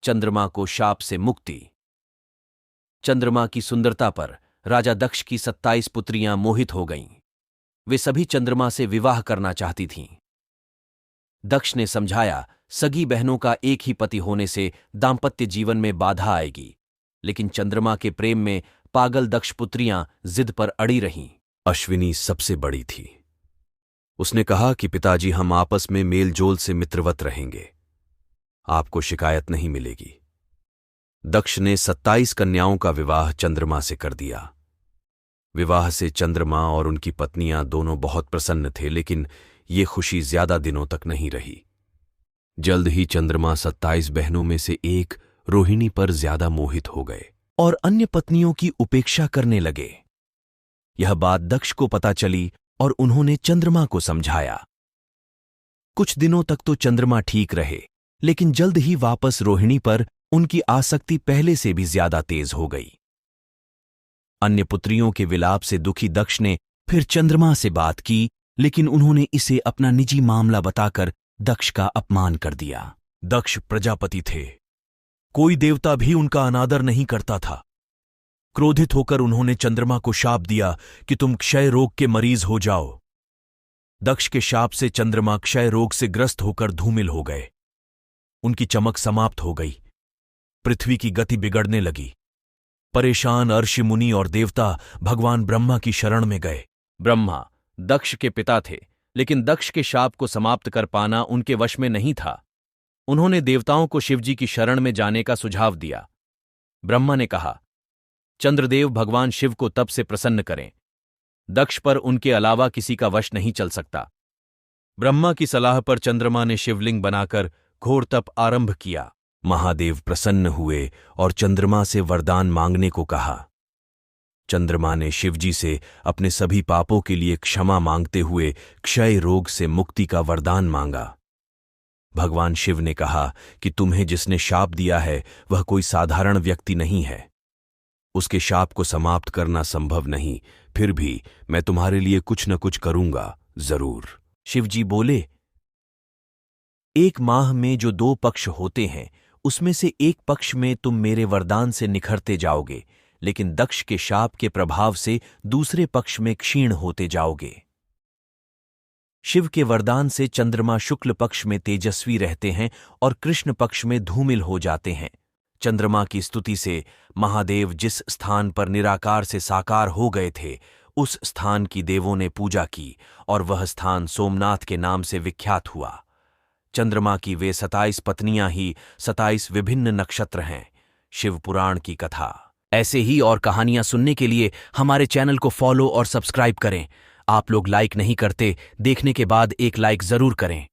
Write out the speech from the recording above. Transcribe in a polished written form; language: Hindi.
चंद्रमा को शाप से मुक्ति। चंद्रमा की सुंदरता पर राजा दक्ष की 27 पुत्रियां मोहित हो गईं। वे सभी चंद्रमा से विवाह करना चाहती थीं। दक्ष ने समझाया, सगी बहनों का एक ही पति होने से दाम्पत्य जीवन में बाधा आएगी, लेकिन चंद्रमा के प्रेम में पागल दक्ष पुत्रियां जिद पर अड़ी रहीं। अश्विनी सबसे बड़ी थी। उसने कहा कि पिताजी, हम आपस में मेलजोल से मित्रवत रहेंगे, आपको शिकायत नहीं मिलेगी। दक्ष ने 27 कन्याओं का विवाह चंद्रमा से कर दिया। विवाह से चंद्रमा और उनकी पत्नियां दोनों बहुत प्रसन्न थे, लेकिन ये खुशी ज्यादा दिनों तक नहीं रही। जल्द ही चंद्रमा 27 बहनों में से एक रोहिणी पर ज्यादा मोहित हो गए और अन्य पत्नियों की उपेक्षा करने लगे। यह बात दक्ष को पता चली और उन्होंने चंद्रमा को समझाया। कुछ दिनों तक तो चंद्रमा ठीक रहे, लेकिन जल्द ही वापस रोहिणी पर उनकी आसक्ति पहले से भी ज्यादा तेज हो गई। अन्य पुत्रियों के विलाप से दुखी दक्ष ने फिर चंद्रमा से बात की, लेकिन उन्होंने इसे अपना निजी मामला बताकर दक्ष का अपमान कर दिया। दक्ष प्रजापति थे, कोई देवता भी उनका अनादर नहीं करता था। क्रोधित होकर उन्होंने चंद्रमा को शाप दिया कि तुम क्षय रोग के मरीज हो जाओ। दक्ष के शाप से चंद्रमा क्षय रोग से ग्रस्त होकर धूमिल हो गए। उनकी चमक समाप्त हो गई। पृथ्वी की गति बिगड़ने लगी। परेशान ऋषि मुनि और देवता भगवान ब्रह्मा की शरण में गए। ब्रह्मा दक्ष के पिता थे, लेकिन दक्ष के शाप को समाप्त कर पाना उनके वश में नहीं था। उन्होंने देवताओं को शिवजी की शरण में जाने का सुझाव दिया। ब्रह्मा ने कहा, चंद्रदेव भगवान शिव को तप से प्रसन्न करें। दक्ष पर उनके अलावा किसी का वश नहीं चल सकता। ब्रह्मा की सलाह पर चंद्रमा ने शिवलिंग बनाकर घोर तप आरंभ किया। महादेव प्रसन्न हुए और चंद्रमा से वरदान मांगने को कहा। चंद्रमा ने शिवजी से अपने सभी पापों के लिए क्षमा मांगते हुए क्षय रोग से मुक्ति का वरदान मांगा। भगवान शिव ने कहा कि तुम्हें जिसने शाप दिया है वह कोई साधारण व्यक्ति नहीं है। उसके शाप को समाप्त करना संभव नहीं, फिर भी मैं तुम्हारे लिए कुछ न कुछ करूंगा, जरूर। शिवजी बोले, एक माह में जो 2 पक्ष होते हैं, उसमें से एक पक्ष में तुम मेरे वरदान से निखरते जाओगे, लेकिन दक्ष के शाप के प्रभाव से दूसरे पक्ष में क्षीण होते जाओगे। शिव के वरदान से चंद्रमा शुक्ल पक्ष में तेजस्वी रहते हैं और कृष्ण पक्ष में धूमिल हो जाते हैं। चंद्रमा की स्तुति से महादेव जिस स्थान पर निराकार से साकार हो गए थे, उस स्थान की देवों ने पूजा की और वह स्थान सोमनाथ के नाम से विख्यात हुआ। चंद्रमा की वे 27 पत्नियां ही 27 विभिन्न नक्षत्र हैं। शिव पुराण की कथा। ऐसे ही और कहानियां सुनने के लिए हमारे चैनल को फॉलो और सब्सक्राइब करें। आप लोग लाइक नहीं करते, देखने के बाद एक लाइक जरूर करें।